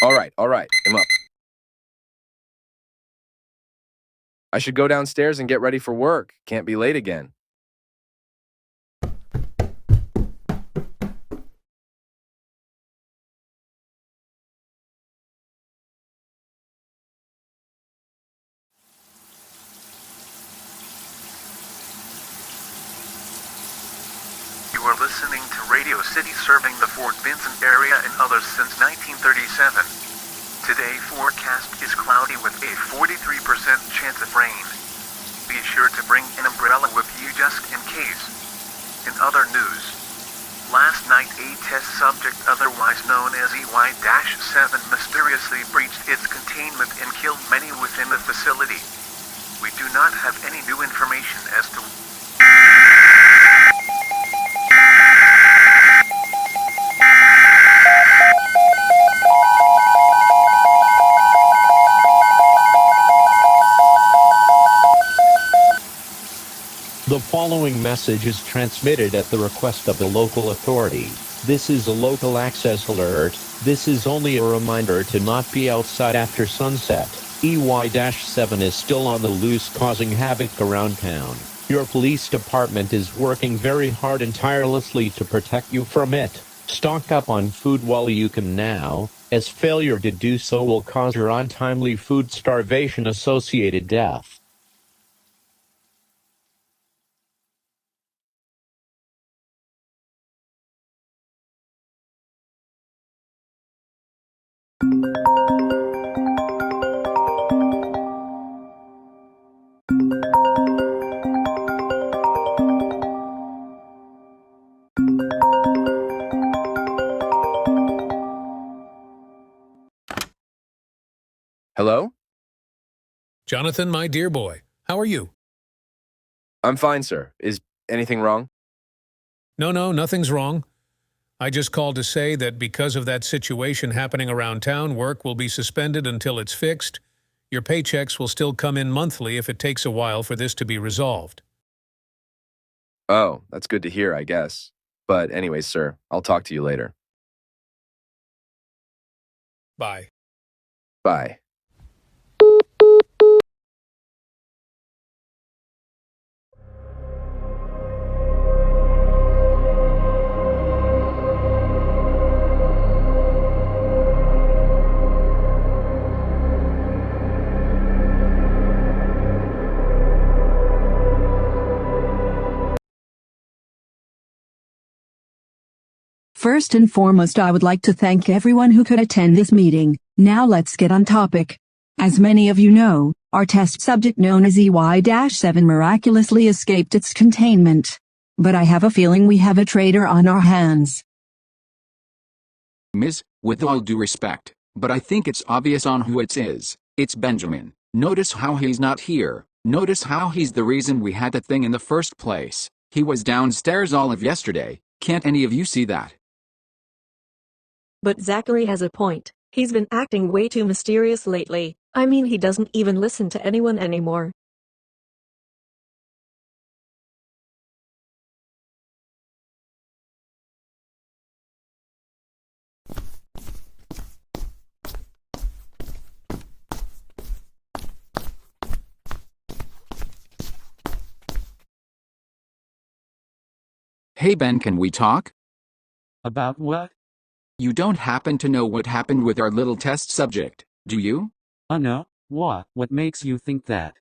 All right, I'm up. I should go downstairs and get ready for work. Can't be late again. You are listening to Radio City, serving the Fort Vincent area and others since 1937. Today forecast is cloudy with a 43% chance of rain. Be sure to bring an umbrella with you just in case. In other news, last night a test subject otherwise known as EY-7 mysteriously breached its containment and killed many within the facility. We do not have any new information as to The following message is transmitted at the request of the local authority. This is a local access alert. This is only a reminder to not be outside after sunset. EY-7 is still on the loose, causing havoc around town. Your police department is working very hard and tirelessly to protect you from it. Stock up on food while you can now, as failure to do so will cause your untimely food starvation-associated death. Hello? Jonathan, my dear boy, how are you? I'm fine, sir. Is anything wrong? No, nothing's wrong. I just called to say that because of that situation happening around town, work will be suspended until it's fixed. Your paychecks will still come in monthly if it takes a while for this to be resolved. Oh, that's good to hear, I guess. But anyways, sir, I'll talk to you later. Bye. Bye. First and foremost, I would like to thank everyone who could attend this meeting. Now let's get on topic. As many of you know, our test subject known as EY-7 miraculously escaped its containment. But I have a feeling we have a traitor on our hands. Miss, with all due respect, but I think it's obvious on who it is. It's Benjamin. Notice how he's not here. Notice how he's the reason we had that thing in the first place. He was downstairs all of yesterday. Can't any of you see that? But Zachary has a point. He's been acting way too mysterious lately. I mean, he doesn't even listen to anyone anymore. Hey Ben, can we talk? About what? You don't happen to know what happened with our little test subject, do you? No. What? What makes you think that?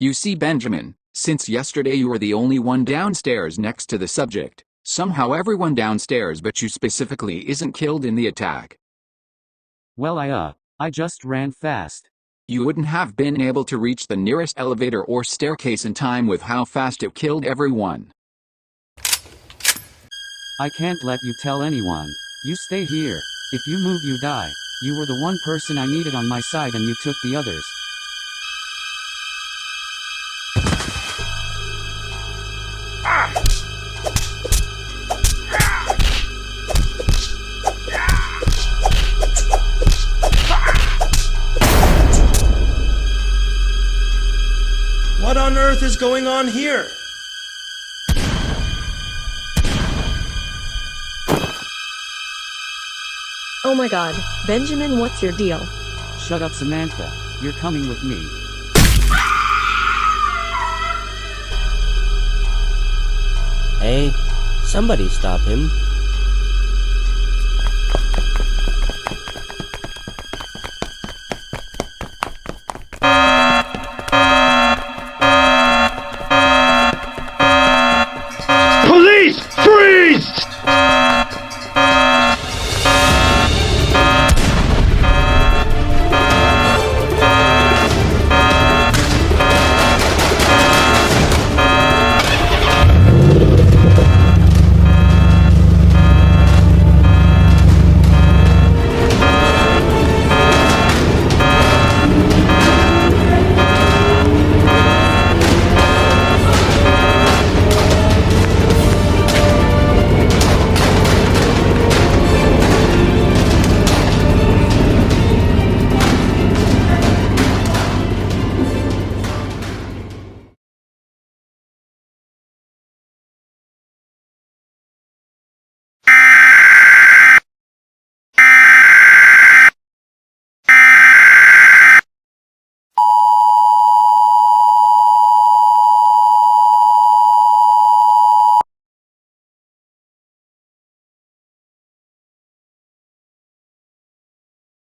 You see, Benjamin, since yesterday you were the only one downstairs next to the subject. Somehow everyone downstairs but you specifically isn't killed in the attack. Well, I just ran fast. You wouldn't have been able to reach the nearest elevator or staircase in time with how fast it killed everyone. I can't let you tell anyone. You stay here. If you move, you die. You were the one person I needed on my side and you took the others. What on earth is going on here? Oh Oh my god, Benjamin, what's your deal? Shut up, Samantha. You're coming with me. Hey, somebody stop him. Police, freeze!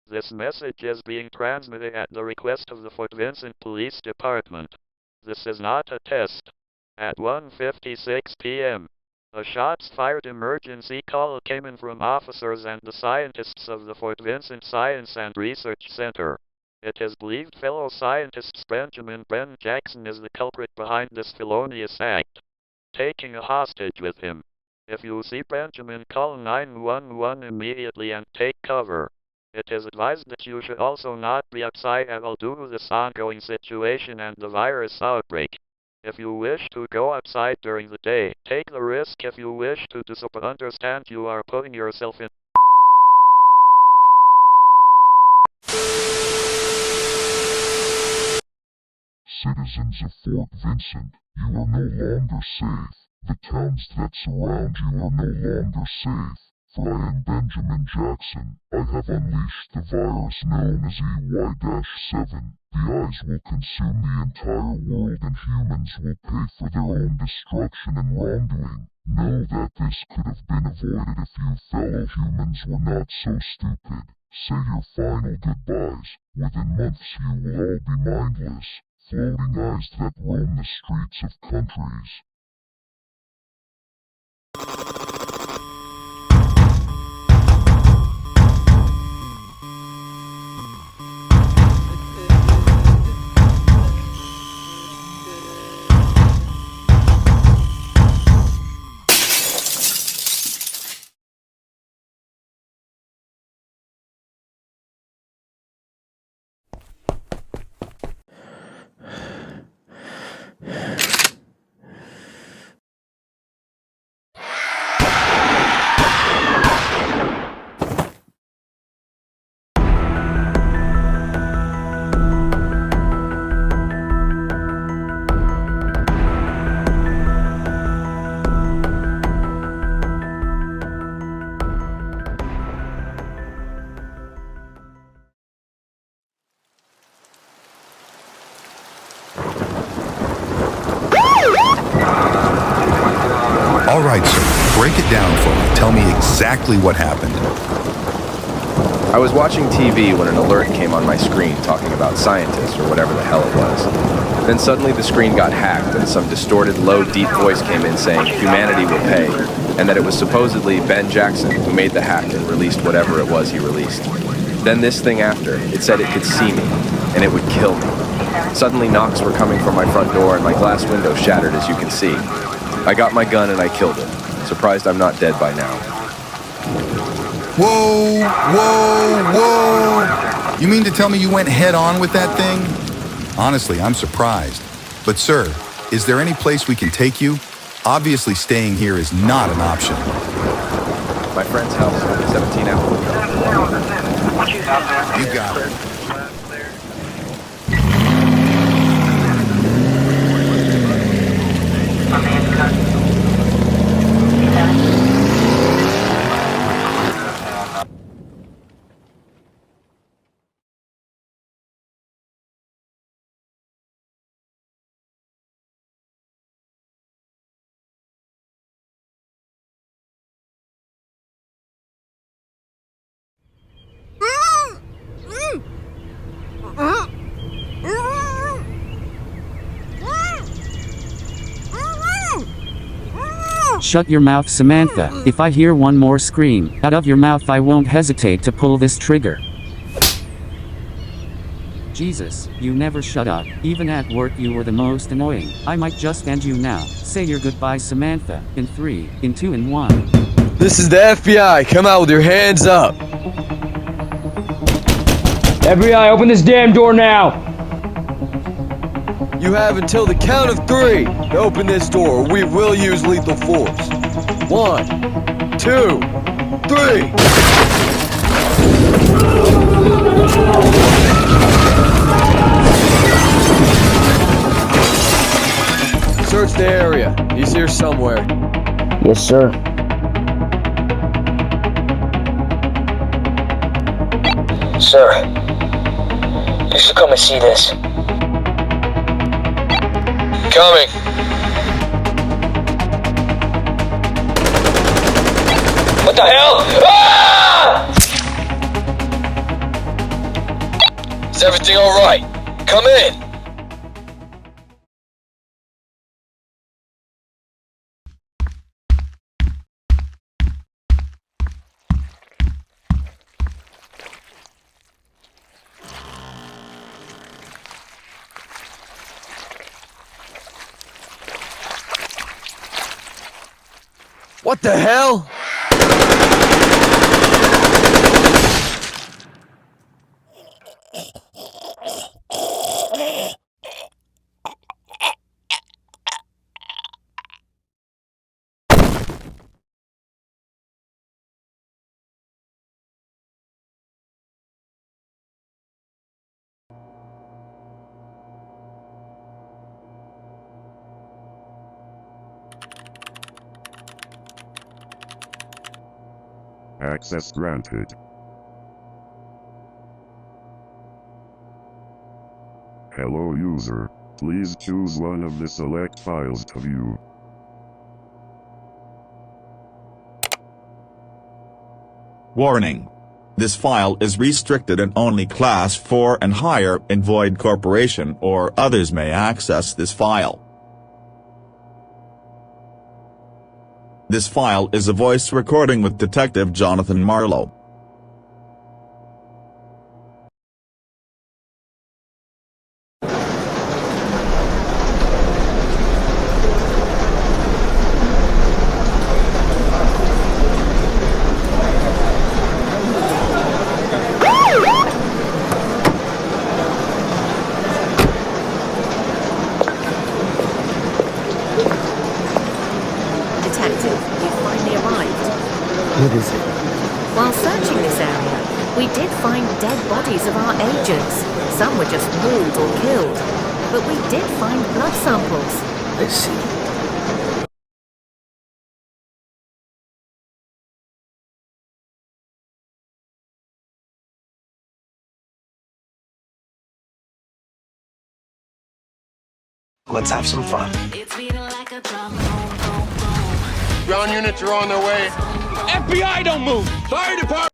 This message is being transmitted at the request of the Fort Vincent Police Department. This is not a test. At 1:56 p.m., a shots fired emergency call came in from officers and the scientists of the Fort Vincent Science and Research Center. It is believed fellow scientists Benjamin Ben Jackson is the culprit behind this felonious act, taking a hostage with him. If you see Benjamin, call 911 immediately and take cover. It is advised that you should also not be outside at all due to this ongoing situation and the virus outbreak. If you wish to go outside during the day, take the risk. If you wish to do so, but understand you are putting yourself in. Citizens of Fort Vincent, you are no longer safe. The towns that surround you are no longer safe. For I am Benjamin Jackson. I have unleashed the virus known as EY-7. The eyes will consume the entire world and humans will pay for their own destruction and wrongdoing. Know that this could have been avoided if you fellow humans were not so stupid. Say your final goodbyes. Within months you will all be mindless, floating eyes that roam the streets of countries. All right, sir. Break it down for me. Tell me exactly what happened. I was watching TV when an alert came on my screen talking about scientists or whatever the hell it was. Then suddenly the screen got hacked and some distorted, low, deep voice came in saying humanity will pay, and that it was supposedly Ben Jackson who made the hack and released whatever it was he released. Then this thing after, it said it could see me, and it would kill me. Suddenly knocks were coming from my front door and my glass window shattered, as you can see. I got my gun and I killed it. Surprised I'm not dead by now. Whoa, whoa, whoa! You mean to tell me you went head-on with that thing? Honestly, I'm surprised. But sir, is there any place we can take you? Obviously staying here is not an option. My friend's house, 17 Outbreak. You got it. Shut your mouth, Samantha. If I hear one more scream out of your mouth, I won't hesitate to pull this trigger. Jesus, you never shut up. Even at work you were the most annoying. I might just end you now. Say your goodbyes, Samantha. In 3, in 2, in 1. This is the FBI. Come out with your hands up. FBI, open this damn door now! You have until the count of 3 to open this door, or we will use lethal force. 1, 2, 3. Search the area. He's here somewhere. Yes, sir. Sir, you should come and see this. Coming. What the hell? Ah! Is everything alright? Come in. What the hell? Access granted. Hello user, please choose one of the select files to view. Warning. This file is restricted and only Class 4 and higher in Void Corporation or others may access this file. This file is a voice recording with Detective Jonathan Marlowe. What is it? While searching this area, we did find dead bodies of our agents. Some were just mauled or killed. But we did find blood samples. I see. Let's have some fun. Ground units are on their way. FBI, don't move! Fire department!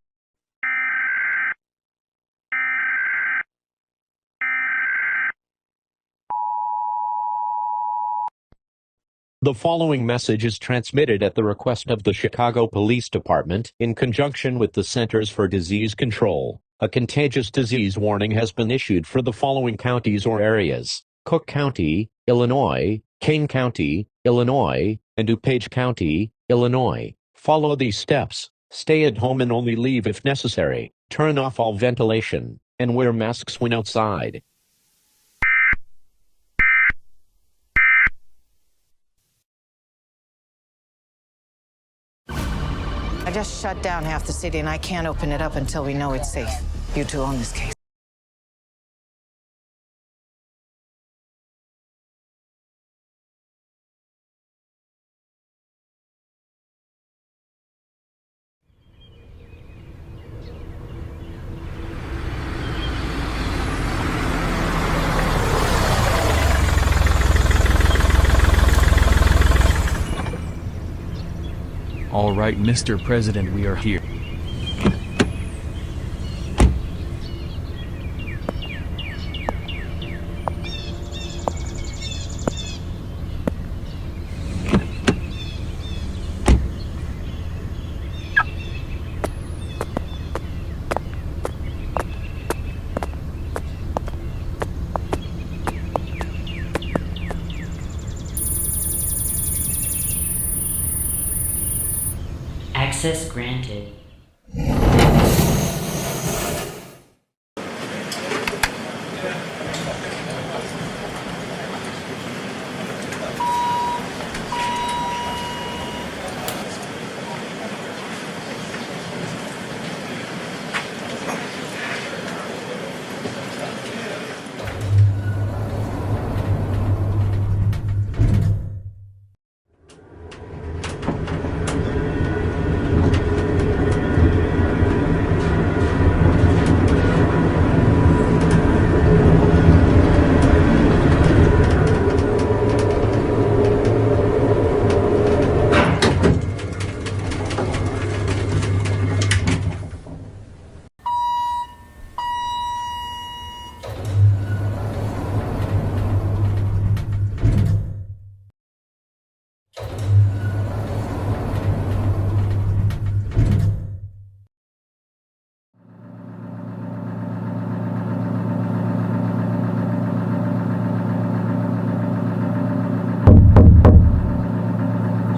The following message is transmitted at the request of the Chicago Police Department in conjunction with the Centers for Disease Control. A contagious disease warning has been issued for the following counties or areas: Cook County, Illinois, Kane County, Illinois, and DuPage County, Illinois. Follow these steps. Stay at home and only leave if necessary. Turn off all ventilation, and wear masks when outside. I just shut down half the city and I can't open it up until we know it's safe. You two own this case. All right, Mr. President, we are here. Access granted.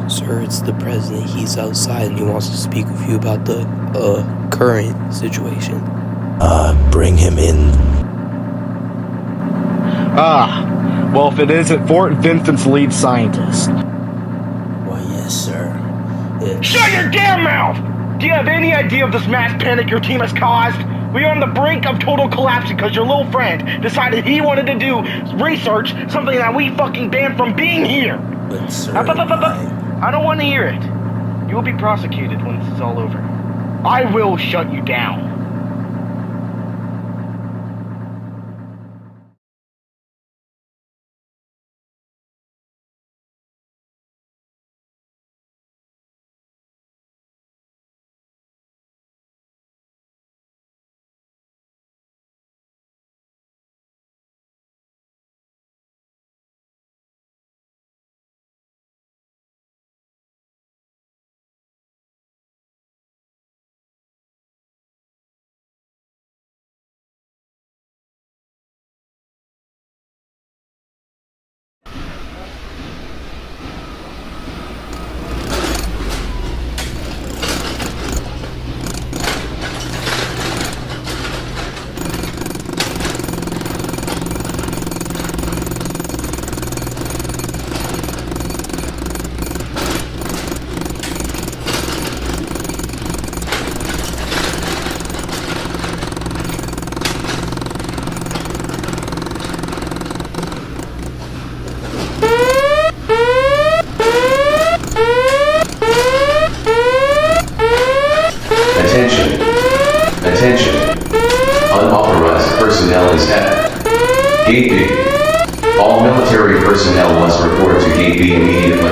Sir, it's the president. He's outside and he wants to speak with you about the current situation. Bring him in. Well, if it isn't Fort Vincent's lead scientist. Why, yes, sir. Shut your damn mouth! Do you have any idea of this mass panic your team has caused? We are on the brink of total collapse because your little friend decided he wanted to do research, something that we fucking banned from being here. But, sir, I don't want to hear it. You will be prosecuted when this is all over. I will shut you down. Attention. Unauthorized personnel is at Gate B. All military personnel must report to Gate B immediately.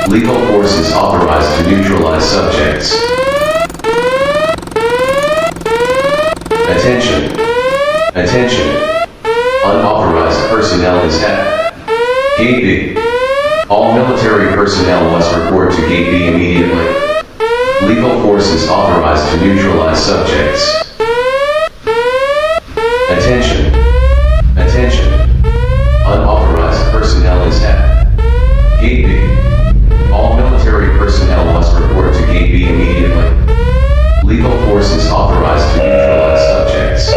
Legal force is authorized to neutralize subjects. Attention. Attention. Unauthorized personnel is at Gate B. All military personnel must report to Gate B immediately. Legal force is authorized to neutralize subjects. Attention. Attention. Unauthorized personnel is at Gate B. All military personnel must report to Gate B immediately. Legal force is authorized to neutralize subjects.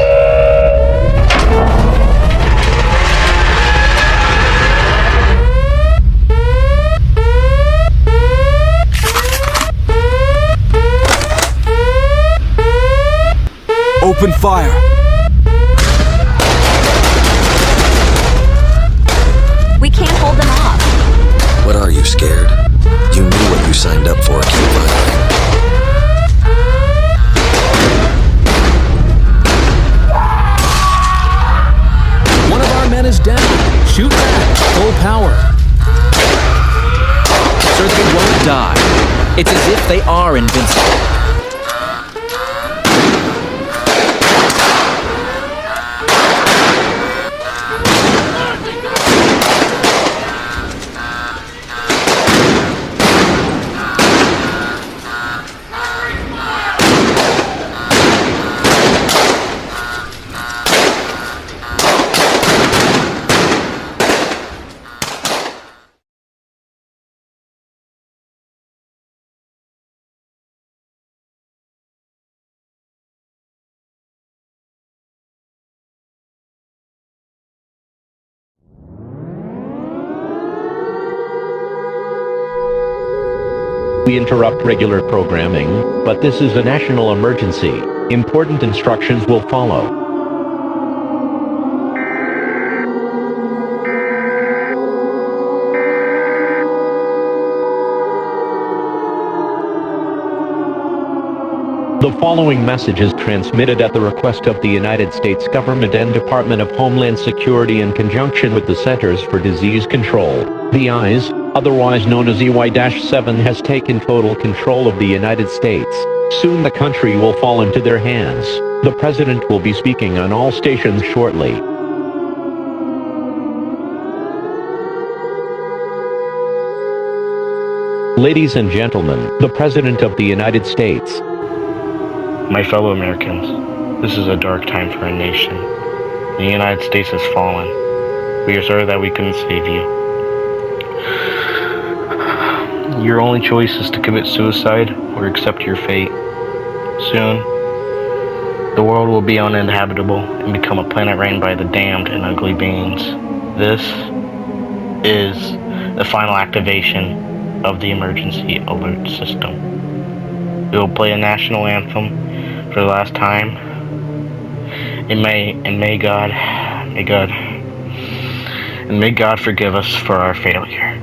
Open fire! We can't hold them off. What are you, scared? You knew what you signed up for. Keep firing. One of our men is down. Shoot back. Full power. Sir, they won't die. It's as if they are invincible. We interrupt regular programming, but this is a national emergency. Important instructions will follow. The following message is transmitted at the request of the United States government and Department of Homeland Security in conjunction with the Centers for Disease Control. The EAS, otherwise known as EY-7, has taken total control of the United States. Soon the country will fall into their hands. The President will be speaking on all stations shortly. Ladies and gentlemen, the President of the United States. My fellow Americans, this is a dark time for our nation. The United States has fallen. We are sorry that we couldn't save you. Your only choice is to commit suicide or accept your fate. Soon, the world will be uninhabitable and become a planet reigned by the damned and ugly beings. This is the final activation of the emergency alert system. We will play a national anthem for the last time. And may God forgive us for our failure.